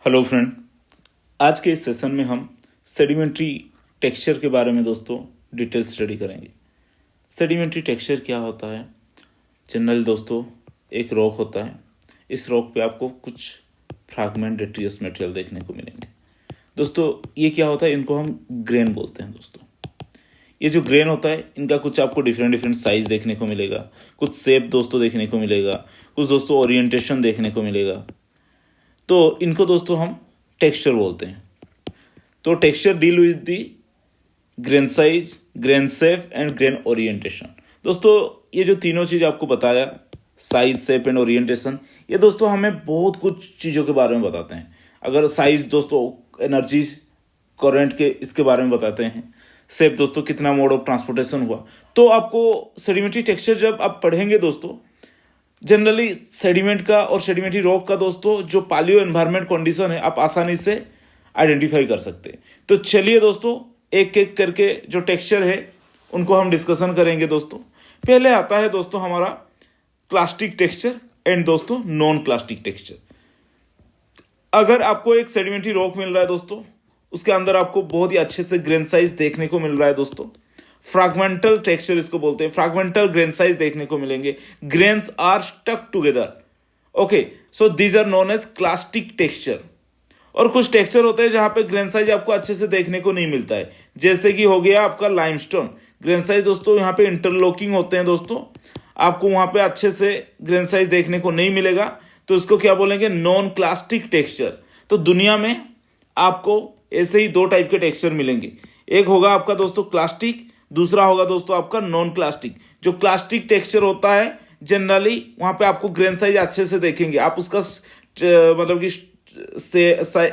Hello friend, आज के इस सेशन में हम सेडिमेंट्री टेक्सचर के बारे में दोस्तों डिटेल स्टडी करेंगे। सेडिमेंट्री टेक्सचर क्या होता है? जनरल दोस्तों एक रॉक होता है। इस रॉक पे आपको कुछ फ्रैगमेंट डेट्रियस मटेरियल देखने को मिलेंगे। दोस्तों ये क्या होता है? इनको हम ग्रेन बोलते हैं। दोस्तों ये जो ग्रेन होता है इनका कुछ आपको डिफरेंट साइज देखने को मिलेगा, कुछ शेप दोस्तों देखने को मिलेगा, कुछ दोस्तों ओरिएंटेशन देखने को मिलेगा। तो इनको दोस्तों हम टेक्सचर बोलते हैं। तो texture deal with the grain size, grain shape and grain orientation. दोस्तों ये जो तीनों चीज़ आपको बताया, साइज, शेप एंड ओरिएंटेशन, ये दोस्तों हमें बहुत कुछ चीज़ों के बारे में बताते हैं। अगर साइज दोस्तों एनर्जी करंट के इसके बारे में बताते हैं, शेप दोस्तों कितना मोड ऑफ ट्रांसपोर्टेशन हुआ। तो आपको सेडिमेंट्री टेक्सचर जब आप पढ़ेंगे दोस्तों, जनरली सेडिमेंट का और सेडिमेंट्री रॉक का दोस्तों जो पालियो एनवायरनमेंट कंडीशन है आप आसानी से आइडेंटिफाई कर सकते हैं। तो चलिए दोस्तों एक एक करके जो टेक्सचर है उनको हम डिस्कशन करेंगे। दोस्तों पहले आता है दोस्तों हमारा क्लास्टिक टेक्सचर एंड दोस्तों नॉन क्लास्टिक टेक्सचर। अगर आपको एक सेडिमेंट्री रॉक मिल रहा है दोस्तों, उसके अंदर आपको बहुत ही अच्छे से ग्रेन साइज देखने को मिल रहा है दोस्तों। फ्रैगमेंटल टेक्सचर इसको बोलते हैं। फ्रैगमेंटल ग्रेन साइज देखने को मिलेंगे। Grains are stuck together. Okay, so these are known as clastic texture. और कुछ टेक्सचर होते हैं जहां पे ग्रेन साइज आपको अच्छे से देखने को नहीं मिलता है, जैसे कि हो गया आपका लाइमस्टोन। ग्रेन साइज दोस्तों यहाँ पे इंटरलॉकिंग होते हैं दोस्तों, आपको वहां पे अच्छे से ग्रेन साइज देखने को नहीं मिलेगा। तो इसको क्या बोलेंगे? Non clastic texture. तो दुनिया में आपको ऐसे ही दो टाइप के टेक्सचर मिलेंगे। एक होगा आपका दोस्तों क्लास्टिक, दूसरा होगा दोस्तों आपका नॉन क्लास्टिक। जो क्लास्टिक टेक्सचर होता है जनरली वहां पे आपको ग्रेन साइज अच्छे से देखेंगे, आप उसका मतलब कि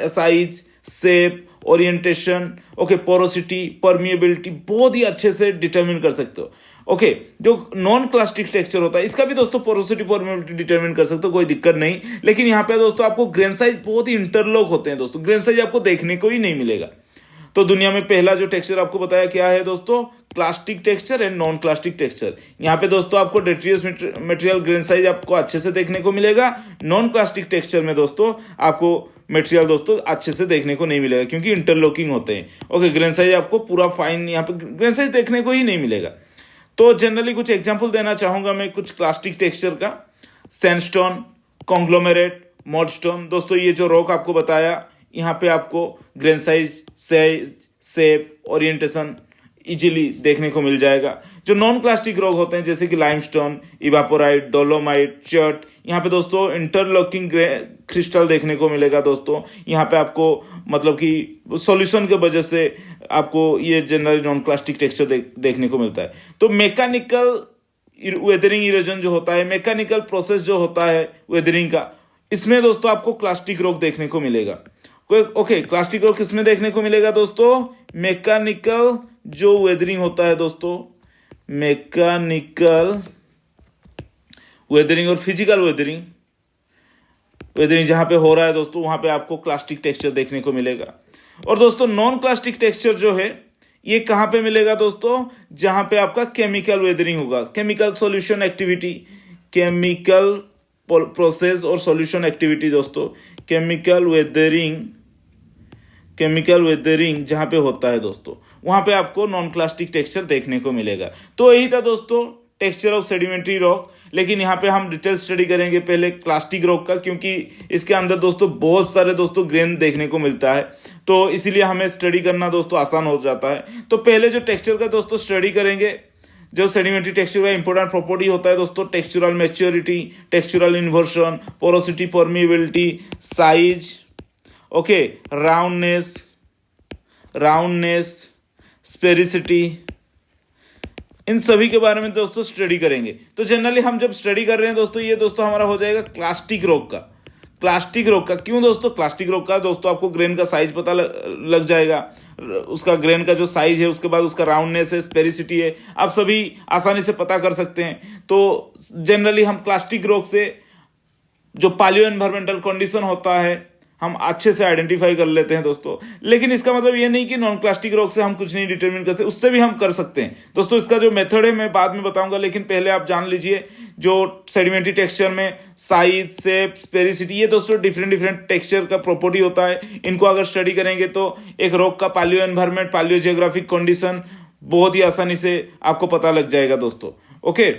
size, shape, orientation, okay, porosity, permeability बहुत ही अच्छे से डिटरमिन कर सकते हो। ओके, जो नॉन क्लास्टिक टेक्सचर होता है इसका भी दोस्तों पोरोसिटी, परमिएबिलिटी डिटरमिन कर सकते हो, कोई दिक्कत नहीं। लेकिन यहाँ पे दोस्तों आपको ग्रेन साइज बहुत ही इंटरलॉक होते हैं दोस्तों, ग्रेन साइज आपको देखने को ही नहीं मिलेगा। तो दुनिया में पहला जो टेक्सचर आपको बताया क्या है दोस्तों? Clastic texture and non clastic texture. यहाँ पे दोस्तों आपको डेट्रियस मटेरियल ग्रेन साइज आपको अच्छे से देखने को मिलेगा। नॉन क्लास्टिक टेक्सचर में दोस्तों आपको मटेरियल दोस्तों अच्छे से देखने को नहीं मिलेगा क्योंकि इंटरलॉकिंग होते हैं। ओके, ग्रेन साइज आपको पूरा फाइन यहाँ पे ग्रेन साइज देखने को ही नहीं मिलेगा। तो जनरली कुछ एग्जाम्पल देना चाहूंगा मैं कुछ क्लास्टिक टेक्सचर का। Sandstone, conglomerate, mudstone. दोस्तों ये जो रॉक आपको बताया यहाँ पे आपको grain size, shape, orientation easily देखने को मिल जाएगा। जो नॉन क्लास्टिक रॉक होते हैं जैसे कि लाइमस्टोन, इवापोराइट, डोलोमाइट, चर्ट, यहाँ पे दोस्तों इंटरलॉकिंग क्रिस्टल देखने को मिलेगा दोस्तों। यहाँ पे आपको मतलब कि सॉल्यूशन के वजह से आपको ये जनरली नॉन क्लास्टिक टेक्सचर देखने को मिलता है। तो मैकेनिकल वेदरिंग इरोजन जो होता है, मैकेनिकल प्रोसेस जो होता है वेदरिंग का, इसमें दोस्तों आपको क्लास्टिक रॉक देखने को मिलेगा। ओके, क्लास्टिक रॉक किसमें देखने को मिलेगा दोस्तों? मैकेनिकल जो वेदरिंग होता है दोस्तों, मैकेनिकल वेदरिंग और फिजिकल वेदरिंग जहां पे हो रहा है दोस्तों, वहां पे आपको क्लास्टिक टेक्सचर देखने को मिलेगा। और दोस्तों नॉन क्लास्टिक टेक्सचर जो है ये कहां पे मिलेगा दोस्तों? जहां पे आपका केमिकल वेदरिंग होगा, chemical solution activity, chemical process और सॉल्यूशन एक्टिविटी दोस्तों, केमिकल वेदरिंग जहां पे होता है दोस्तों, वहां पे आपको नॉन क्लास्टिक टेक्सचर देखने को मिलेगा। तो यही था दोस्तों टेक्सचर ऑफ सेडिमेंट्री रॉक। लेकिन यहाँ पे हम डिटेल स्टडी करेंगे पहले क्लास्टिक रॉक का, क्योंकि इसके अंदर दोस्तों बहुत सारे दोस्तों ग्रेन देखने को मिलता है, तो इसीलिए हमें स्टडी करना दोस्तों आसान हो जाता है। तो पहले जो टेक्सचर का दोस्तों स्टडी करेंगे, जो सेडिमेंट्री टेक्सचर का इंपॉर्टेंट प्रॉपर्टी होता है दोस्तों, textural maturity, textural inversion, porosity, permeability, size, okay, roundness, sphericity, इन सभी के बारे में दोस्तों स्टडी करेंगे। तो जनरली हम जब स्टडी कर रहे हैं दोस्तों, ये दोस्तों हमारा हो जाएगा क्लास्टिक रॉक का। क्लास्टिक रॉक का क्यों दोस्तों? क्लास्टिक रॉक का दोस्तों आपको ग्रेन का साइज पता लग जाएगा, उसका ग्रेन का जो साइज है, उसके बाद उसका राउंडनेस है, स्पेरिसिटी है, आप सभी आसानी से पता कर सकते हैं। तो जनरली हम क्लास्टिक रॉक से जो पालियो एनवायरमेंटल कंडीशन होता है हम अच्छे से आइडेंटिफाई कर लेते हैं दोस्तों। लेकिन इसका मतलब ये नहीं कि नॉन क्लास्टिक रॉक से हम कुछ नहीं डिटरमिन कर सकते, उससे भी हम कर सकते हैं दोस्तों। इसका जो मेथड है मैं बाद में बताऊंगा, लेकिन पहले आप जान लीजिए जो सेडिमेंट्री टेक्सचर में साइज, शेप, स्पेरिसिटी, ये दोस्तों डिफरेंट डिफरेंट टेक्सचर का प्रॉपर्टी होता है। इनको अगर स्टडी करेंगे तो एक रॉक का पालियो एनवायरमेंट, पालियो जियोग्राफिक कंडीशन बहुत ही आसानी से आपको पता लग जाएगा दोस्तों। ओके,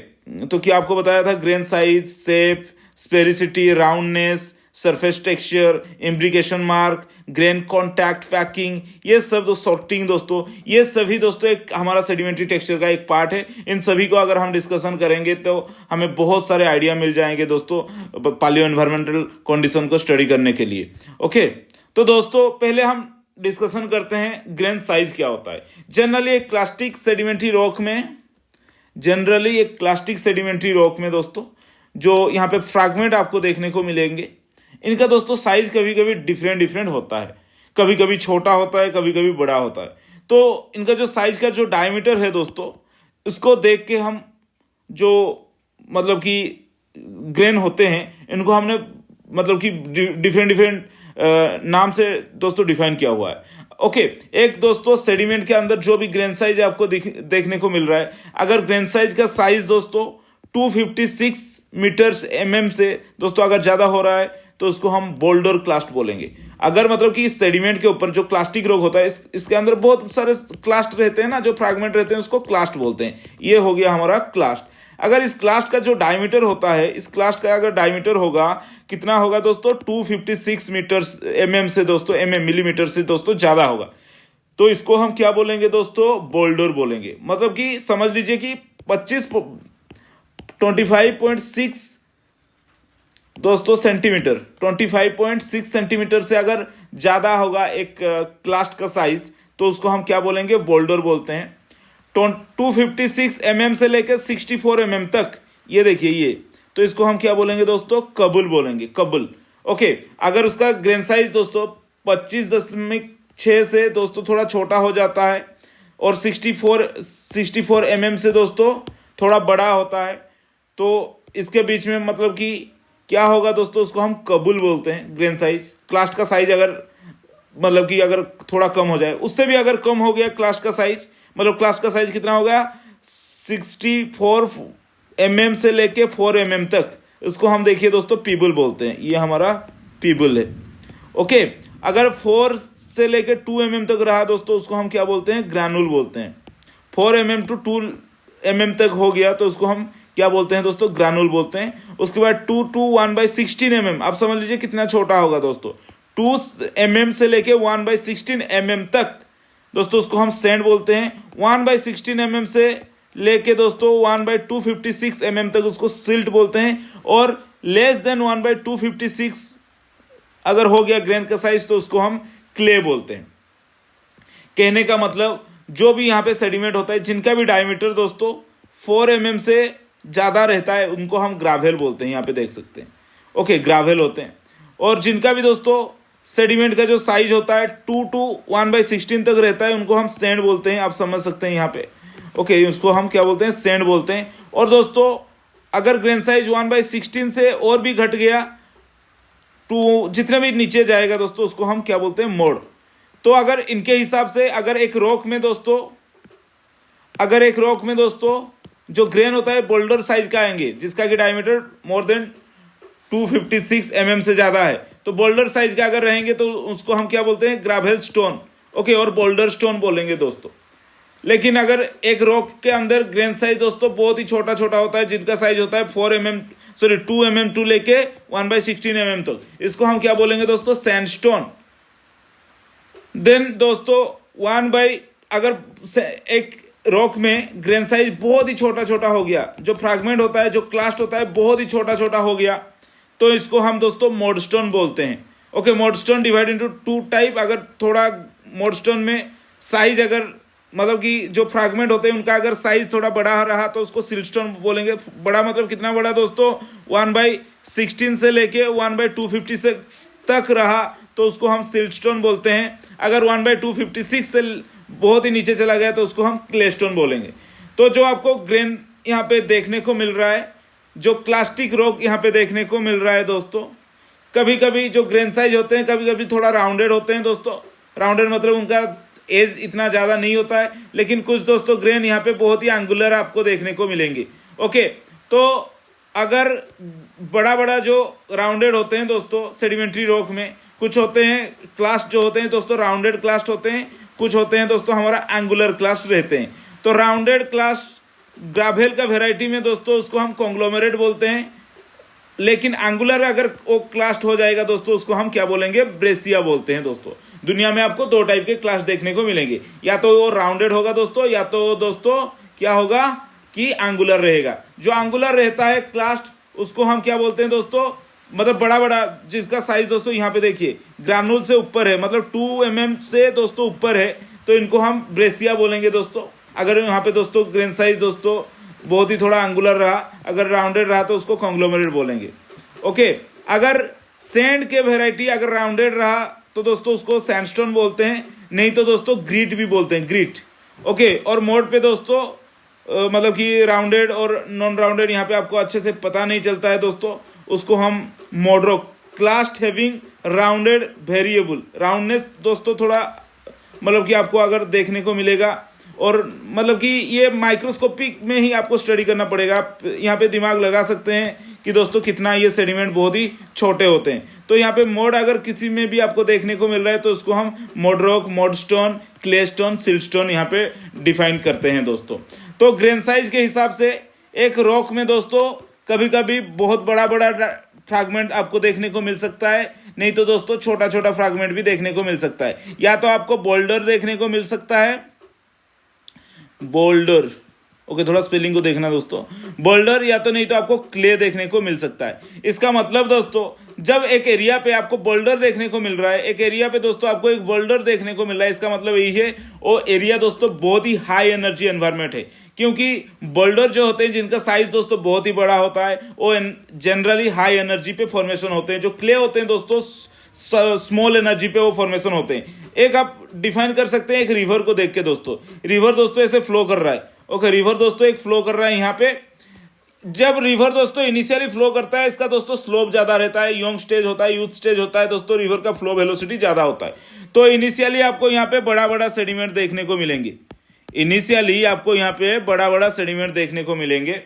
तो क्या आपको बताया था grain size, shape, sphericity, roundness, surface texture, imbrication mark, grain contact, packing, ये सब सॉर्टिंग दोस्तों, ये सभी दोस्तों एक हमारा सेडिमेंट्री टेक्सचर का एक पार्ट है। इन सभी को अगर हम डिस्कशन करेंगे तो हमें बहुत सारे आइडिया मिल जाएंगे दोस्तों पालियो एनवायरमेंटल कंडीशन को स्टडी करने के लिए। ओके, तो दोस्तों पहले हम डिस्कशन करते हैं ग्रेन साइज क्या होता है। जनरली एक क्लास्टिक सेडिमेंट्री रॉक में दोस्तों जो यहाँ पे फ्रैगमेंट आपको देखने को मिलेंगे, इनका दोस्तों साइज कभी कभी डिफरेंट होता है। कभी कभी छोटा होता है, कभी कभी बड़ा होता है। तो इनका जो साइज का जो डायमीटर है दोस्तों, इसको देख के हम जो मतलब कि ग्रेन होते हैं इनको हमने मतलब कि डिफरेंट नाम से दोस्तों डिफाइन किया हुआ है। ओके, एक दोस्तों सेडिमेंट के अंदर जो भी ग्रेन साइज आपको देखने को मिल रहा है, अगर ग्रेन साइज का साइज दोस्तों 256 मीटर्स mm से दोस्तों अगर ज्यादा हो रहा है तो उसको हम बोल्डर क्लास्ट बोलेंगे। अगर मतलब कि इस सेडिमेंट के ऊपर जो क्लास्टिक रॉक होता है, इसके अंदर बहुत सारे क्लास्ट रहते हैं ना, जो फ्रैगमेंट रहते हैं उसको क्लास्ट बोलते हैं। ये हो गया हमारा क्लास्ट। अगर इस क्लास्ट का जो डायमीटर होता है, इस क्लास्ट का अगर डायमीटर होगा, कितना होगा दोस्तों 256 मीटर्स mm से दोस्तों मिलीमीटर से दोस्तों ज्यादा होगा, तो इसको हम क्या बोलेंगे दोस्तों, बोल्डर बोलेंगे। मतलब कि समझ लीजिए कि 25.6 दोस्तों सेंटीमीटर, 25.6 सेंटीमीटर से अगर ज्यादा होगा एक क्लास्ट का साइज तो उसको हम क्या बोलेंगे, बोल्डर बोलते हैं। 256 mm से लेकर 64 mm तक, ये देखिए ये, तो इसको हम क्या बोलेंगे दोस्तों, कबुल बोलेंगे, कबुल। ओके, अगर उसका ग्रेन साइज दोस्तों 25.6 से दोस्तों थोड़ा छोटा हो जाता है और 64 mm से दोस्तों थोड़ा बड़ा होता है, तो इसके बीच में मतलब कि क्या होगा दोस्तों, उसको हम कबुल बोलते हैं। ग्रेन साइज, क्लास्ट का साइज अगर मतलब कि अगर थोड़ा कम हो जाए, उससे भी अगर कम हो गया क्लास्ट का साइज, मतलब क्लास्ट का साइज कितना हो गया 64 mm से लेके 4 mm तक, इसको हम देखिए दोस्तों पीबल बोलते हैं। ये हमारा पीबल है। ओके, अगर 4 से लेके 2 mm तक रहा दोस्तों, उसको हम क्या बोलते हैं, ग्रैनुल बोलते हैं। 4 mm to 2 mm तक हो गया तो उसको हम क्या बोलते हैं दोस्तों, ग्रैनुल बोलते हैं। उसके बाद 2 to 1/16 mm, आप समझ लीजिए कितना छोटा होगा दोस्तों, 2 mm से लेके 1/16 mm तक दोस्तों उसको हम सैंड बोलते हैं। 1/16 mm से लेके दोस्तों 1/256 mm तक उसको सिल्ट बोलते हैं। और लेस देन 1/256 अगर हो गया ग्रेन का साइज तो उसको हम क्ले बोलते हैं। कहने का मतलब जो भी यहाँ पे सेडिमेंट होता है जिनका भी डायमीटर दोस्तों 4 mm से ज्यादा रहता है, उनको हम ग्रावेल बोलते हैं। यहाँ पे देख सकते हैं, ओके, ग्रावेल होते हैं। और जिनका भी दोस्तों सेडिमेंट का जो साइज होता है 2 to 1/16 तक रहता है, उनको हम सैंड बोलते हैं। आप समझ सकते हैं यहाँ पे, ओके, उसको हम क्या बोलते हैं, सैंड बोलते हैं। और दोस्तों अगर ग्रेन साइज 1/16 से और भी घट गया तो जितने भी नीचे जाएगा दोस्तों उसको हम क्या बोलते हैं, मोड़। तो अगर इनके हिसाब से अगर एक रॉक में दोस्तों जो ग्रेन होता है बोल्डर साइज का आएंगे, जिसका कि डायमीटर मोर देन 256 mm से ज्यादा है, तो बोल्डर साइज का अगर रहेंगे तो उसको हम क्या बोलते हैं, ग्रावेल स्टोन, ओके, और बोल्डर स्टोन बोलेंगे दोस्तों। लेकिन अगर एक रॉक के अंदर ग्रेन साइज दोस्तों बहुत ही छोटा होता है, जिनका साइज होता है 2 mm टू लेके 1/16 mm तक, इसको हम क्या बोलेंगे दोस्तों, सैंडस्टोन। देन दोस्तों अगर एक रॉक में ग्रेन साइज बहुत ही छोटा हो गया, जो फ्रैगमेंट होता है, जो क्लास्ट होता है बहुत ही छोटा हो गया, तो इसको हम दोस्तों मोडस्टोन बोलते हैं। Okay, mudstone divide into 2 type. अगर थोड़ा मोडस्टोन में साइज अगर मतलब कि जो फ्रैगमेंट होते हैं उनका अगर साइज थोड़ा बड़ा रहा तो उसको सिल्टस्टोन बोलेंगे। बड़ा मतलब कितना बड़ा दोस्तों, 1/16 से लेके 1/256 तक रहा तो उसको हम सिल्टस्टोन बोलते हैं। अगर 1/256 से बहुत ही नीचे चला गया तो उसको हम क्लेस्टोन बोलेंगे। तो जो आपको ग्रेन यहाँ पे देखने को मिल रहा है, जो क्लास्टिक रॉक यहाँ पे देखने को मिल रहा है दोस्तों, कभी कभी जो ग्रेन साइज होते हैं कभी कभी थोड़ा राउंडेड होते हैं दोस्तों। राउंडेड मतलब उनका एज इतना ज़्यादा नहीं होता है, लेकिन कुछ दोस्तों ग्रेन यहाँ पे बहुत ही एंगुलर आपको देखने को मिलेंगे। ओके, तो अगर बड़ा बड़ा जो राउंडेड होते हैं दोस्तों सेडिमेंट्री रॉक में, कुछ होते हैं क्लास्ट जो होते हैं दोस्तों राउंडेड क्लास्ट होते हैं, कुछ होते हैं दोस्तों हमारा एंगुलर क्लास्ट रहते हैं। तो राउंडेड क्लास्ट ग्रावेल का वेराइटी में दोस्तों उसको हम कॉन्ग्लोमेरेट बोलते हैं, लेकिन एंगुलर अगर वो क्लास्ट हो जाएगा दोस्तों उसको हम क्या बोलेंगे, ब्रेसिया बोलते हैं दोस्तों। दुनिया में आपको दो टाइप के क्लास्ट देखने को मिलेंगे, या तो वो राउंडेड होगा दोस्तों, या तो दोस्तों क्या होगा कि एंगुलर रहेगा। जो एंगुलर रहता है क्लास्ट उसको हम क्या बोलते हैं दोस्तों, मतलब बड़ा बड़ा जिसका साइज दोस्तों यहाँ पे देखिए ग्रानुल से ऊपर है, मतलब 2 mm से दोस्तों ऊपर है, तो इनको हम ब्रेसिया बोलेंगे दोस्तों। अगर यहाँ पे दोस्तों ग्रेन साइज दोस्तों बहुत ही थोड़ा एंगुलर रहा, अगर राउंडेड रहा तो उसको कॉन्ग्लोमेरेट बोलेंगे। ओके, अगर सैंड के वेराइटी अगर राउंडेड रहा तो दोस्तों उसको सैंडस्टोन बोलते हैं, नहीं तो दोस्तों ग्रीट भी बोलते हैं, ग्रीट। ओके, और मोड पे दोस्तों मतलब कि राउंडेड और नॉन राउंडेड यहाँ पे आपको अच्छे से पता नहीं चलता है दोस्तों, उसको हम मोड्रोक क्लास्ट हैविंग राउंडेड वेरिएबल। राउंडनेस दोस्तों थोड़ा मतलब कि आपको अगर देखने को मिलेगा, और मतलब कि ये माइक्रोस्कोपिक में ही आपको स्टडी करना पड़ेगा। आप यहाँ पे दिमाग लगा सकते हैं कि दोस्तों कितना ये सेडिमेंट बहुत ही छोटे होते हैं। तो यहाँ पे मोड अगर किसी में भी आपको देखने को मिल रहा है तो उसको हम मोडरॉक, मोडस्टोन, क्लेस्टोन, सिल्टस्टोन यहाँ पे डिफाइन करते हैं दोस्तों। तो ग्रेन साइज के हिसाब से एक रॉक में दोस्तों कभी कभी बहुत बड़ा बड़ा फ्रैगमेंट आपको देखने को मिल सकता है, नहीं तो दोस्तों छोटा छोटा फ्रैगमेंट भी देखने को मिल सकता है। या तो आपको बोल्डर देखने को मिल सकता है, बोल्डर, ओके थोड़ा स्पेलिंग को देखना दोस्तों, बोल्डर, या तो नहीं तो आपको क्ले देखने को मिल सकता है। इसका मतलब दोस्तों जब एक एरिया पे आपको बोल्डर देखने को मिल रहा है, एक एरिया पे दोस्तों आपको एक बोल्डर देखने को मिल रहा है, इसका मतलब यही है वो एरिया दोस्तों बहुत ही हाई एनर्जी एनवायरनमेंट है। क्योंकि बोल्डर जो होते हैं जिनका साइज दोस्तों बहुत ही बड़ा होता है वो जनरली हाई एनर्जी पे फॉर्मेशन होते हैं। जो क्ले होते हैं दोस्तों स्मॉल एनर्जी पे वो फॉर्मेशन होते हैं। एक आप डिफाइन कर सकते हैं एक रिवर को देख के दोस्तों, रिवर दोस्तों ऐसे फ्लो कर रहा है। ओके, रिवर दोस्तों एक फ्लो कर रहा है यहाँ पे। जब रिवर दोस्तों इनिशियली फ्लो करता है इसका दोस्तों स्लोप ज्यादा रहता है, यंग स्टेज होता है, यूथ स्टेज होता है दोस्तों, रिवर का फ्लो वेलोसिटी ज्यादा होता है। तो इनिशियली आपको यहाँ पे बड़ा बड़ा सेडिमेंट देखने को मिलेंगे, इनिशियली आपको यहाँ पे बड़ा बड़ा सेडिमेंट देखने को मिलेंगे।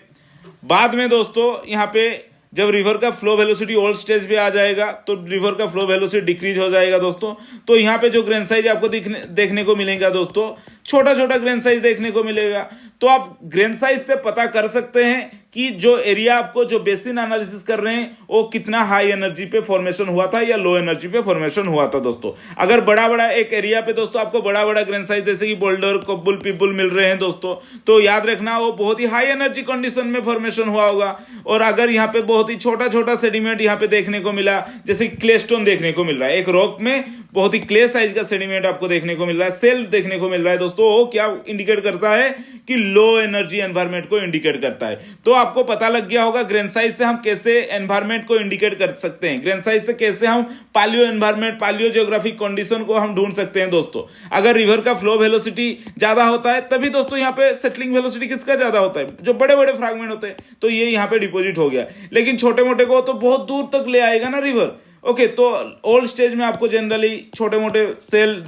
बाद में दोस्तों यहाँ पे जब रिवर का फ्लो वेलोसिटी ओल्ड स्टेज पे आ जाएगा तो रिवर का फ्लो वेलोसिटी डिक्रीज हो जाएगा दोस्तों। तो यहाँ पे जो ग्रेन साइज आपको देखने को मिलेगा दोस्तों, छोटा छोटा ग्रेन साइज देखने को मिलेगा। तो आप ग्रेन साइज से पता कर सकते हैं कि जो एरिया आपको जो बेसिन एनालिसिस कर रहे हैं वो कितना हाई एनर्जी पे फॉर्मेशन हुआ था या लो एनर्जी पे फॉर्मेशन हुआ था दोस्तों। अगर बड़ा बड़ा एक एरिया पे दोस्तों आपको बड़ा बड़ा ग्रेन साइज जैसे कि बोल्डर, कब्बुल, पिबुल मिल रहे हैं दोस्तों, तो याद रखना वो बहुत ही हाई एनर्जी कंडीशन में फॉर्मेशन हुआ होगा। और अगर यहाँ पे बहुत ही छोटा छोटा सेडिमेंट यहाँ पे देखने को मिला, जैसे क्लेस्टोन देखने को मिल रहा है, एक रॉक में बहुत ही क्ले साइज का सेडिमेंट आपको देखने को मिल रहा है, सेल देखने को मिल रहा है दोस्तों, वो क्या इंडिकेट करता है कि लो एनर्जी एनवायरनमेंट को इंडिकेट करता है। तो आपको पता लग गया होगा ग्रेन साइज से हम कैसे एनवायरनमेंट को इंडिकेट कर सकते हैं, ग्रेन साइज से कैसे हम पालियो एनवायरनमेंट, पालियो जियोग्राफिक कंडीशन को हम ढूंढ सकते हैं दोस्तों। अगर रिवर का फ्लो वेलोसिटी ज्यादा होता है तभी दोस्तों यहाँ पे सेटलिंग वेलोसिटी किसका ज्यादा होता है, जो बड़े बड़े फ्रैगमेंट होते हैं, तो ये यहाँ पे डिपोजिट हो गया। लेकिन छोटे मोटे को तो बहुत दूर तक ले आएगा ना रिवर। ओके, तो ओल्ड स्टेज में आपको जनरली छोटे मोटे shale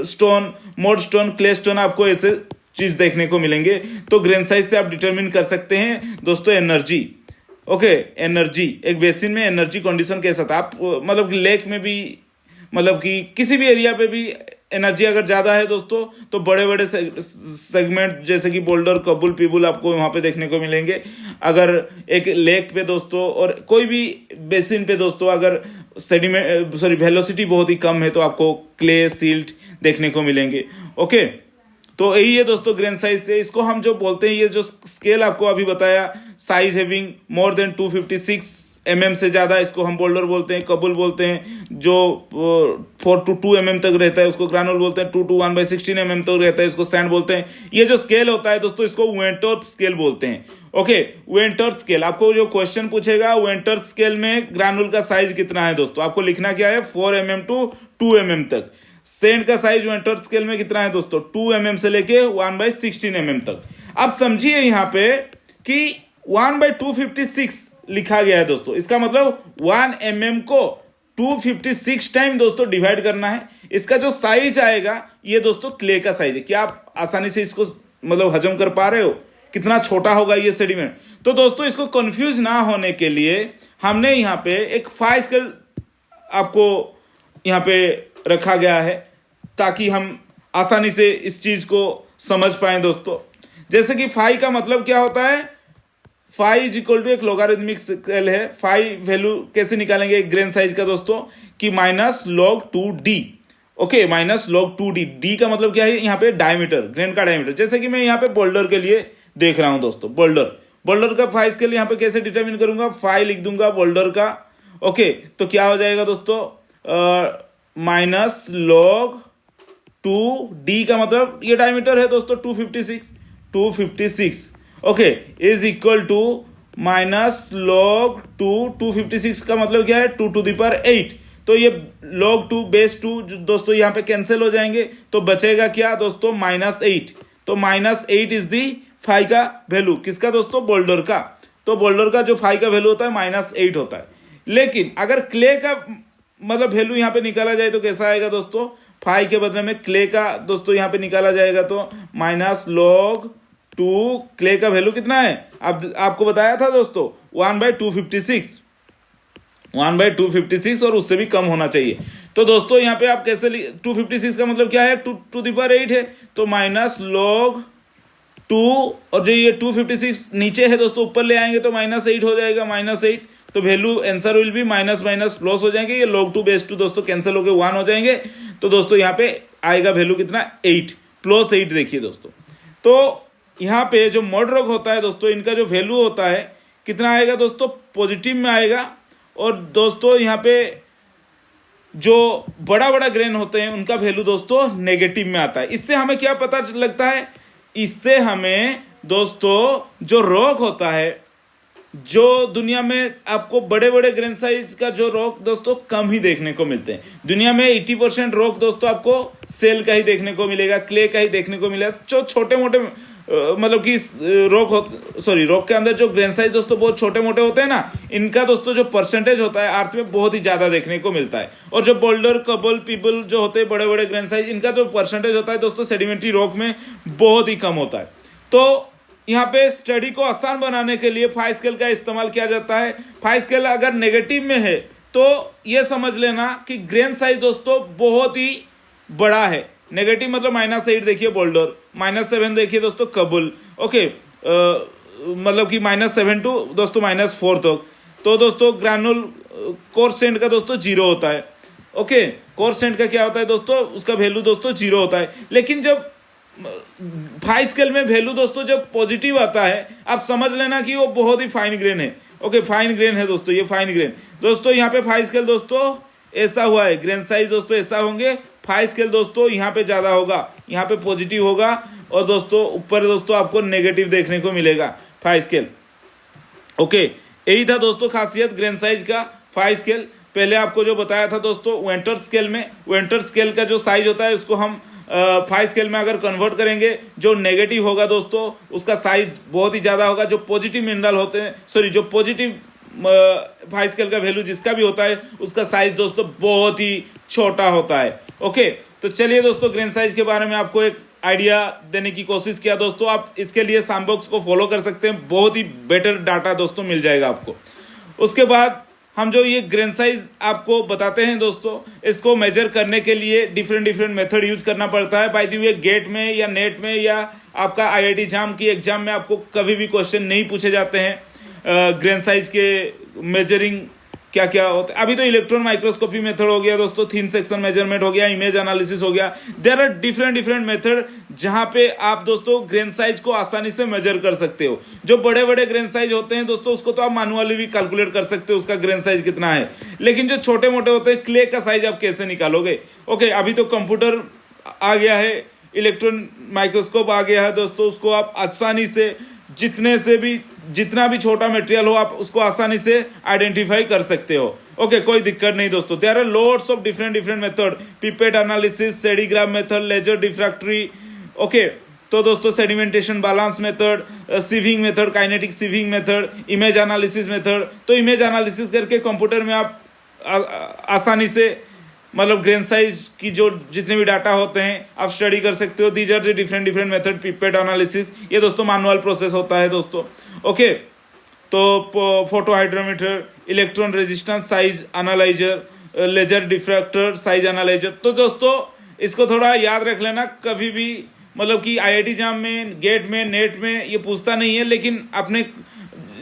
stone, mud stone, clay stone आपको ऐसे चीज देखने को मिलेंगे। तो ग्रेन साइज से आप डिटरमिन कर सकते हैं दोस्तों एनर्जी। ओके, एनर्जी एक बेसिन में एनर्जी कंडीशन कैसा था, आप मतलब कि लेक में भी, मतलब कि किसी भी एरिया पे भी एनर्जी अगर ज्यादा है दोस्तों तो बड़े बड़े सेगमेंट जैसे कि बोल्डर, कबुल, पिबुल आपको वहां पे देखने को मिलेंगे। अगर एक लेक पे दोस्तों और कोई भी बेसिन पे दोस्तों अगर सेडिमेंट वेलोसिटी बहुत ही कम है तो आपको क्ले, सिल्ट देखने को मिलेंगे। ओके, तो यही है दोस्तों ग्रेन साइज से। इसको हम जो बोलते हैं, ये जो स्केल आपको अभी बताया, size having more than 256 mm से ज्यादा, इसको हम बोल्डर बोलते हैं, कबुल बोलते हैं। जो 4 to 2 mm तक रहता है उसको ग्रानुल बोलते हैं, 2 to 1/16 mm तक रहता है इसको सैंड बोलते हैं। ये जो स्केल होता है दोस्तों इसको वेंटर्थ स्केल बोलते हैं। ओके, वेंटर्थ स्केल, आपको जो क्वेश्चन पूछेगा वेंटर्थ स्केल में ग्रानुल का साइज कितना है दोस्तों, आपको लिखना क्या है 4 mm to 2 mm तक। सैंड का साइज वेंटर्थ स्केल में कितना है दोस्तों 2 mm से लेके 1/16 mm तक। आप समझिए यहाँ पे कि 1/256 लिखा गया है दोस्तों। इसका मतलब 1 mm को 256 टाइम दोस्तों डिवाइड करना है। इसका जो साइज आएगा ये दोस्तों क्ले का साइज है। क्या आप आसानी से इसको मतलब हजम कर पा रहे हो कितना छोटा होगा ये सेडिमेंट? तो दोस्तों इसको कंफ्यूज ना होने के लिए हमने यहाँ पे एक 5 स्केल आपको यहाँ पे रखा गया है ताकि हम आसानी से इस चीज को समझ पाए दोस्तों। जैसे कि 5 का मतलब क्या होता है, 5 इज इक्वल टू एक लोगारिथमिक स्केल है। 5 वैल्यू कैसे निकालेंगे एक ग्रेन साइज का दोस्तों कि -log2d। Okay, -log2d। डी का मतलब क्या है यहाँ पे डायमीटर, ग्रेन का डायमीटर। जैसे कि मैं यहाँ पे बोल्डर के लिए देख रहा हूं दोस्तों, बोल्डर का 5 स्केल यहाँ पे कैसे डिटरमिन करूंगा, 5 लिख दूंगा बोल्डर का। ओके, तो क्या हो जाएगा दोस्तों -log2d का मतलब ये डायमीटर है दोस्तों 256। Okay, is equal to -log2 का मतलब क्या है 2 to the power 8। तो ये log2 base 2 दोस्तों यहाँ पे कैंसिल हो जाएंगे तो बचेगा क्या दोस्तों -8। तो -8 इज दी फाई का वैल्यू, किसका दोस्तों, बोल्डर का। तो बोल्डर का जो फाई का वैल्यू होता है -8 होता है। लेकिन अगर क्ले का मतलब वैल्यू यहाँ पे निकाला जाए तो कैसा आएगा दोस्तों, फाई के बदले में क्ले का दोस्तों यहाँ पे निकाला जाएगा तो -log2 क्ले का वैल्यू कितना है, आपको बताया था दोस्तों 1/256 और उससे भी कम होना चाहिए। तो दोस्तों यहाँ पे आप कैसे 256 का मतलब क्या है 2 to the power 8 है तो -log2 और जो ये 256 नीचे है दोस्तों ऊपर ले आएंगे तो -8 हो जाएगा, -8। तो वैल्यू आंसर विल भी माइनस प्लस हो जाएंगे। ये log2 base 2 दोस्तों कैंसिल होकर 1 हो जाएंगे। तो दोस्तों यहाँ पे आएगा वैल्यू कितना 8 + 8। देखिए दोस्तों, तो यहाँ पे जो मॉडरॉक होता है दोस्तों इनका जो वैल्यू होता है कितना आएगा दोस्तों, पॉजिटिव में आएगा। और दोस्तों यहाँ पे जो बड़ा बड़ा ग्रेन होते हैं उनका वैल्यू दोस्तों नेगेटिव में आता है। इससे हमें क्या पता लगता है, इससे हमें दोस्तों जो रॉक होता है, जो दुनिया में आपको बड़े बड़े ग्रेन साइज का जो रॉक दोस्तों कम ही देखने को मिलते हैं। दुनिया में 80% रॉक दोस्तों आपको सेल का ही देखने को मिलेगा, क्ले का ही देखने को मिलेगा। जो छोटे मोटे मतलब कि रॉक के अंदर जो ग्रेन साइज दोस्तों बहुत छोटे मोटे होते हैं ना, इनका दोस्तों जो परसेंटेज होता है अर्थ में बहुत ही ज्यादा देखने को मिलता है। और जो बोल्डर, कबल, पीपल जो होते हैं बड़े बड़े ग्रेन साइज, इनका जो परसेंटेज होता है दोस्तों सेडिमेंट्री रॉक में बहुत ही कम होता है। तो यहाँ पे स्टडी को आसान बनाने के लिए 5 स्केल का इस्तेमाल किया जाता है। 5 स्केल अगर नेगेटिव में है तो ये समझ लेना कि ग्रेन साइज दोस्तों बहुत ही बड़ा है। नेगेटिव मतलब -8 देखिए बोल्डर, -7 देखिए दोस्तों कबल। ओके, मतलब कि -7 टू दोस्तों -4 तक। तो दोस्तों ग्रैनुल कोर्सेंट का दोस्तों 0 होता है। ओके, कोर्सेंट का क्या होता है दोस्तों, उसका वैल्यू दोस्तों 0 होता है। लेकिन जब 5 स्केल में वैल्यू दोस्तों जब पॉजिटिव आता है, आप समझ लेना कि वो बहुत ही फाइन ग्रेन है। ओके, फाइन ग्रेन है दोस्तों, ये फाइन ग्रेन। दोस्तों यहाँ पे 5 स्केल दोस्तों ऐसा हुआ है, ग्रेन साइज दोस्तों ऐसा होंगे। 5 स्केल दोस्तों यहाँ पे ज्यादा होगा, यहाँ पे पॉजिटिव होगा और दोस्तों ऊपर दोस्तों आपको नेगेटिव देखने को मिलेगा 5 स्केल। ओके, यही था दोस्तों खासियत ग्रेन साइज का 5 स्केल। पहले आपको जो बताया था दोस्तों वेंटर स्केल में, वेंटर स्केल का जो साइज होता है उसको हम 5 स्केल में अगर कन्वर्ट करेंगे, जो नेगेटिव होगा दोस्तों उसका साइज बहुत ही ज्यादा होगा। जो पॉजिटिव मिनरल होते हैं, जो पॉजिटिव 5 स्केल का वैल्यू जिसका भी होता है उसका साइज दोस्तों बहुत ही छोटा होता है। ओके, तो चलिए दोस्तों ग्रेन साइज के बारे में आपको एक आइडिया देने की कोशिश किया दोस्तों। आप इसके लिए सामबॉक्स को फॉलो कर सकते हैं, बहुत ही बेटर डाटा दोस्तों मिल जाएगा आपको। उसके बाद हम जो ये ग्रेन साइज आपको बताते हैं दोस्तों, इसको मेजर करने के लिए डिफरेंट मेथड यूज करना पड़ता है। बाय द वे गेट में या नेट में या आपका IIT जाम की एग्जाम में आपको कभी भी क्वेश्चन नहीं पूछे जाते हैं ग्रेन साइज के मेजरिंग क्या क्या होता है। अभी तो इलेक्ट्रॉन माइक्रोस्कोपी मेथड हो गया दोस्तों, थिन सेक्शन मेजरमेंट हो गया, इमेज एनालिसिस हो गया। देयर आर डिफरेंट मेथड जहां पे आप दोस्तों ग्रेन साइज को आसानी से मेजर कर सकते हो। जो बड़े बड़े ग्रेन साइज होते हैं दोस्तों उसको तो आप मैनुअली भी कैलकुलेट कर सकते हो उसका ग्रेन साइज कितना है। लेकिन जो छोटे मोटे होते हैं, क्ले का साइज आप कैसे निकालोगे। ओके, अभी तो कंप्यूटर आ गया है, इलेक्ट्रॉन माइक्रोस्कोप आ गया है दोस्तों, उसको आप आसानी से जितना भी छोटा मटेरियल हो आप उसको आसानी से आइडेंटिफाई कर सकते हो। ओके, कोई दिक्कत नहीं दोस्तों। There are lots of different method, pipette analysis, sedigraph method, laser diffractory. Okay, तो दोस्तों sedimentation balance method, sieving method, kinetic sieving method, image analysis method. तो इमेज एनालिसिस करके कंप्यूटर में आप आसानी से मतलब ग्रेन साइज की जो जितने भी डाटा होते हैं आप स्टडी कर सकते हो। These are the different different method. Pipette analysis, ये दोस्तों मैनुअल प्रोसेस होता है दोस्तों। ओके, तो photo hydrometer, electron resistance size analyser, laser diffractor size analyser. तो दोस्तों इसको थोड़ा याद रख लेना, कभी भी मतलब कि आईआईटी एग्जाम में, गेट में, नेट में ये पूछता नहीं है, लेकिन अपने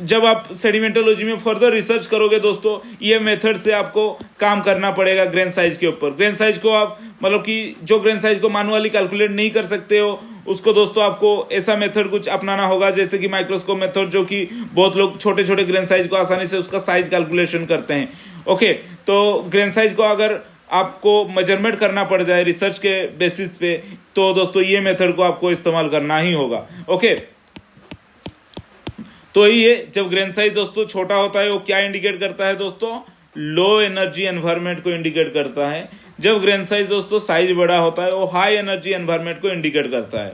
जब आप सेडिमेंटोलॉजी में फर्दर रिसर्च करोगे दोस्तों, ये मेथड से आपको काम करना पड़ेगा ग्रेन साइज के ऊपर। ग्रेन साइज को आप मतलब कि जो ग्रेन साइज को मैनुअली कैलकुलेट नहीं कर सकते हो, उसको दोस्तों आपको ऐसा मेथड कुछ अपनाना होगा जैसे कि माइक्रोस्कोप मेथड, जो कि बहुत लोग छोटे छोटे ग्रेन साइज को आसानी से उसका साइज कैलकुलेशन करते हैं। ओके, तो ग्रेन साइज को अगर आपको मेजरमेंट करना पड़ जाए रिसर्च के बेसिस पे, तो दोस्तों ये मेथड को आपको इस्तेमाल करना ही होगा। ओके, तो ये जब ग्रेन साइज दोस्तों छोटा होता है वो क्या इंडिकेट करता है दोस्तों? लो एनर्जी एनवायरनमेंट को इंडिकेट करता है। जब ग्रेन साइज दोस्तों साइज बड़ा होता है वो हाई एनर्जी एनवायरनमेंट को इंडिकेट करता है।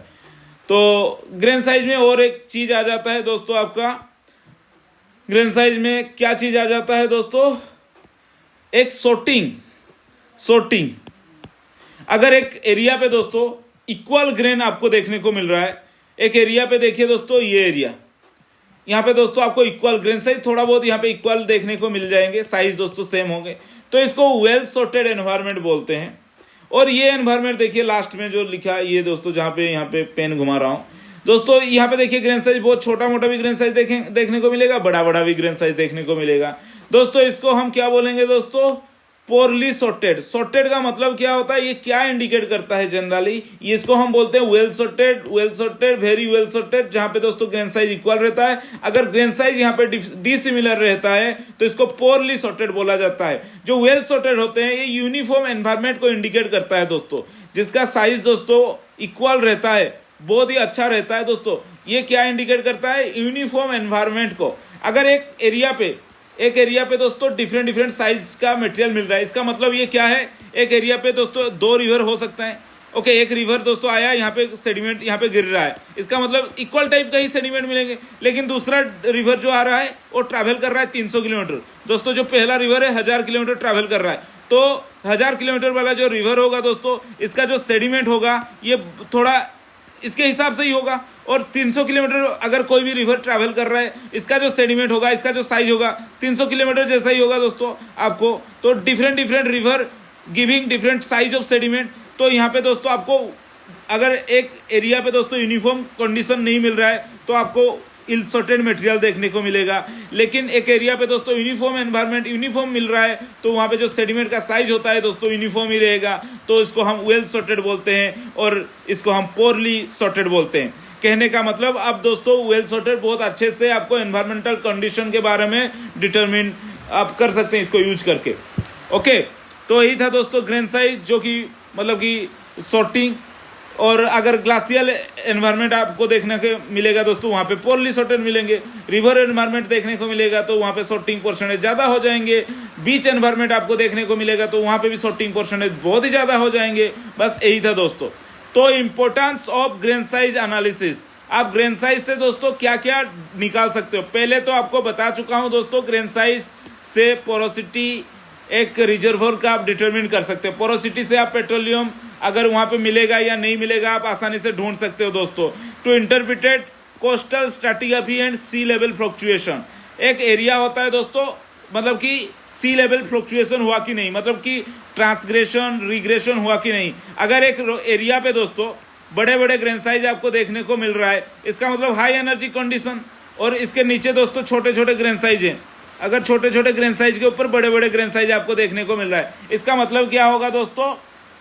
तो ग्रेन साइज में और एक चीज आ जाता है दोस्तों, आपका ग्रेन साइज में क्या चीज आ जाता है दोस्तों? एक सोर्टिंग। अगर एक एरिया पे दोस्तों इक्वल ग्रेन आपको देखने को मिल रहा है, एक एरिया पे देखिए दोस्तों, ये एरिया, यहाँ पे दोस्तों आपको इक्वल ग्रेन साइज थोड़ा बहुत यहाँ पे इक्वल देखने को मिल जाएंगे, साइज दोस्तों सेम होंगे, तो इसको वेल सॉर्टेड एनवायरनमेंट बोलते हैं। और ये एनवायरनमेंट देखिए लास्ट में जो लिखा है ये दोस्तों, जहाँ पे यहाँ पे पेन घुमा रहा हूँ दोस्तों, यहाँ पे देखिए ग्रेन साइज बहुत छोटा मोटा भी ग्रेन साइज देखने को मिलेगा, बड़ा बड़ा भी ग्रेन साइज देखने को मिलेगा दोस्तों। इसको हम क्या बोलेंगे दोस्तों? Poorly sorted. सॉर्टेड का मतलब क्या होता है, ये क्या इंडिकेट करता है जनरली? ये इसको हम बोलते हैं well sorted, very well sorted, जहां पे दोस्तों ग्रेन साइज इक्वल रहता है। अगर ग्रेन साइज यहाँ पे डिसिमिलर रहता है तो इसको पोरली सॉर्टेड बोला जाता है। जो वेल सॉर्टेड होते हैं ये यूनिफॉर्म एनवायरनमेंट को इंडिकेट करता है दोस्तों, जिसका साइज दोस्तों इक्वल रहता है, बहुत ही अच्छा रहता है दोस्तों। ये क्या इंडिकेट करता है? यूनिफॉर्म एनवायरनमेंट को। अगर एक एरिया पे दोस्तों डिफरेंट साइज का मटेरियल मिल रहा है, इसका मतलब ये क्या है? एक एरिया पे दोस्तों दो रिवर हो सकता है। ओके, एक रिवर दोस्तों आया, यहाँ पे सेडिमेंट यहाँ पे गिर रहा है, इसका मतलब इक्वल टाइप का ही सेडिमेंट मिलेंगे। लेकिन दूसरा रिवर जो आ रहा है वो ट्रैवल कर रहा है 300 किलोमीटर दोस्तों। जो पहला रिवर है 1000 किलोमीटर ट्रैवल कर रहा है, तो 1000 किलोमीटर वाला जो रिवर होगा दोस्तों, इसका जो सेडिमेंट होगा ये थोड़ा इसके हिसाब से ही होगा। और 300 किलोमीटर अगर कोई भी रिवर ट्रैवल कर रहा है, इसका जो सेडिमेंट होगा, इसका जो साइज होगा 300 किलोमीटर जैसा ही होगा दोस्तों आपको। तो different river giving different size of sediment. तो यहाँ पे दोस्तों आपको अगर एक एरिया पे दोस्तों यूनिफॉर्म कंडीशन नहीं मिल रहा है तो आपको इल सॉर्टेड मटेरियल देखने को मिलेगा। लेकिन एक एरिया पे दोस्तों यूनिफॉर्म एनवायरनमेंट, यूनिफॉर्म मिल रहा है, तो वहाँ पे जो सेडिमेंट का साइज होता है दोस्तों यूनिफॉर्म ही रहेगा, तो इसको हम वेल सॉर्टेड बोलते हैं और इसको हम पोरली सॉर्टेड बोलते हैं। कहने का मतलब अब दोस्तों वेल सॉर्टेड बहुत अच्छे से आपको एनवायरमेंटल कंडीशन के बारे में डिटरमिन आप कर सकते हैं इसको यूज करके। ओके, तो यही था दोस्तों ग्रेन साइज, जो कि मतलब कि सॉर्टिंग। और अगर ग्लासियल एनवायरनमेंट आपको देखने को मिलेगा दोस्तों, वहाँ पे पोरली सॉर्टेड मिलेंगे। रिवर एनवायरनमेंट देखने को मिलेगा तो वहाँ पे सॉर्टिंग परसेंटेज ज़्यादा हो जाएंगे। बीच एनवायरनमेंट आपको देखने को मिलेगा तो वहाँ पे भी सॉर्टिंग परसेंटेज बहुत ही ज़्यादा हो जाएंगे। बस यही था दोस्तों। तो importance of grain size analysis, आप ग्रेन साइज से दोस्तों क्या क्या निकाल सकते हो? पहले तो आपको बता चुका हूँ दोस्तों, ग्रेन साइज से पोरोसिटी एक रिजर्वोयर का आप डिटरमिन कर सकते हो। पोरोसिटी से आप पेट्रोलियम अगर वहां पे मिलेगा या नहीं मिलेगा आप आसानी से ढूंढ सकते हो दोस्तों। To interpret coastal stratigraphy and sea level fluctuation, एक एरिया होता है दोस्तों, मतलब कि सी लेवल फ्लक्चुएशन हुआ कि नहीं, मतलब कि ट्रांसग्रेशन रिग्रेशन हुआ कि नहीं। अगर एक एरिया पे दोस्तों बड़े बड़े ग्रेन साइज आपको देखने को मिल रहा है, इसका मतलब हाई एनर्जी कंडीशन, और इसके नीचे दोस्तों छोटे छोटे ग्रेन साइज हैं। अगर छोटे छोटे ग्रेन साइज के ऊपर बड़े बड़े ग्रेन साइज आपको देखने को मिल रहा है, इसका मतलब क्या होगा दोस्तों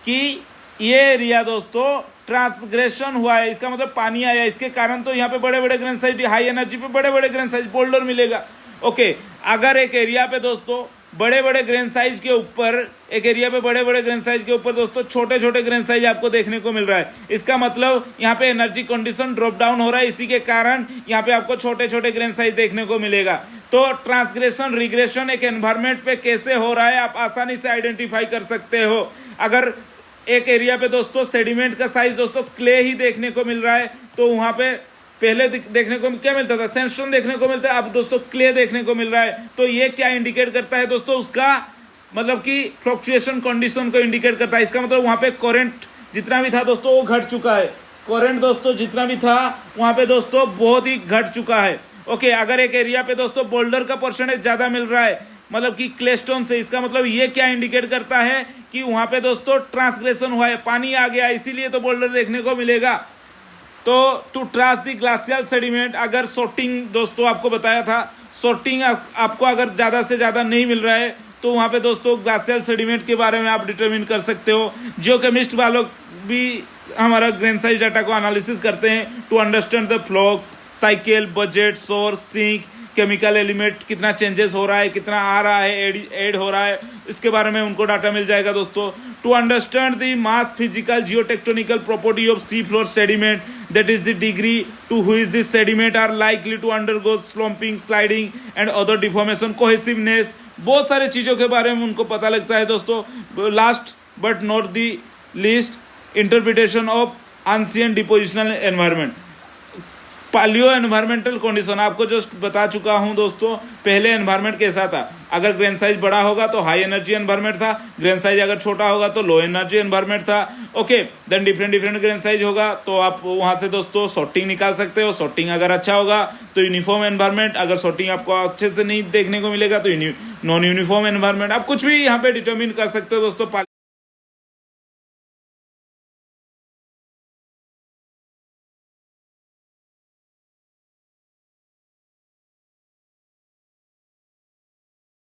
कि ये एरिया दोस्तों ट्रांसग्रेशन हुआ है, इसका मतलब पानी आया, इसके कारण तो यहाँ पे बड़े बड़े ग्रेन साइज, हाई एनर्जी पे बड़े बड़े ग्रेन साइज बोल्डर मिलेगा। ओके, अगर एक एरिया पे दोस्तों बड़े बड़े ग्रेन साइज के ऊपर, एक एरिया पे बड़े बड़े ग्रेन साइज के ऊपर दोस्तों छोटे छोटे ग्रेन साइज आपको देखने को मिल रहा है, इसका मतलब यहाँ पे एनर्जी कंडीशन ड्रॉप डाउन हो रहा है, इसी के कारण यहाँ पे आपको छोटे छोटे ग्रेन साइज देखने को मिलेगा। तो ट्रांसग्रेशन रिग्रेशन एक एनवायरमेंट पे कैसे हो रहा है आप आसानी से आइडेंटिफाई कर सकते हो। अगर एक एरिया पे दोस्तों सेडिमेंट का साइज दोस्तों क्ले ही देखने को मिल रहा है तो वहां पे पहले देखने को क्या मिलता था, सैंडस्टोन देखने को मिलता है, अब दोस्तों क्ले देखने को मिल रहा है। तो ये क्या इंडिकेट करता है दोस्तों, उसका मतलब कि फ्लक्चुएशन कंडीशन को इंडिकेट करता है। इसका मतलब वहां पे करंट जितना भी था दोस्तों वो घट चुका है, करंट दोस्तों जितना भी था वहां पे दोस्तों बहुत ही घट चुका है। ओके, अगर एक एरिया पे दोस्तों बोल्डर का परसेंटेज ज्यादा मिल रहा है मतलब कि क्लेस्टोन से, इसका मतलब ये क्या इंडिकेट करता है कि वहां पे दोस्तों ट्रांसग्रेशन हुआ है, पानी आ गया, इसीलिए तो बोल्डर देखने को मिलेगा। तो to trace the glacial sediment, अगर सॉर्टिंग दोस्तों आपको बताया था, सॉर्टिंग आपको अगर ज्यादा से ज्यादा नहीं मिल रहा है तो वहां पे दोस्तों ग्लासियल सेडिमेंट के बारे में आप डिटरमिन कर सकते हो। जियोकेमिस्ट वालों भी हमारा ग्रेन साइज डाटा को एनालिसिस करते हैं to understand the flux cycle, budget, source, sink, chemical element कितना चेंजेस हो रहा है, कितना आ रहा है, ऐड हो रहा है, इसके बारे में उनको डाटा मिल जाएगा दोस्तों। To understand the mass physical geotectonical property of sea floor sediment, that is the degree to which this sediment are likely to undergo slumping, sliding and other deformation, cohesiveness, बहुत सारे चीजों के बारे में उनको पता लगता है दोस्तों। Last but not the least, interpretation of ancient depositional environment, polio environmental condition आपको जस्ट बता चुका हूं दोस्तों। पहले एनवायरनमेंट कैसा था, अगर ग्रेन साइज बड़ा होगा तो हाई एनर्जी एनवायरनमेंट था, ग्रेन साइज अगर छोटा होगा तो लो एनर्जी एनवायरनमेंट था। Okay, then different grain size होगा तो आप वहां से दोस्तों सॉर्टिंग निकाल सकते हो। सॉर्टिंग अगर अच्छा होगा तो यूनिफॉर्म एनवायरनमेंट, अगर सॉर्टिंग आपको अच्छे से नहीं देखने को मिलेगा तो नॉन यूनिफॉर्म एनवायरनमेंट, आप कुछ भी यहाँ पे डिटरमिन कर सकते हो दोस्तों।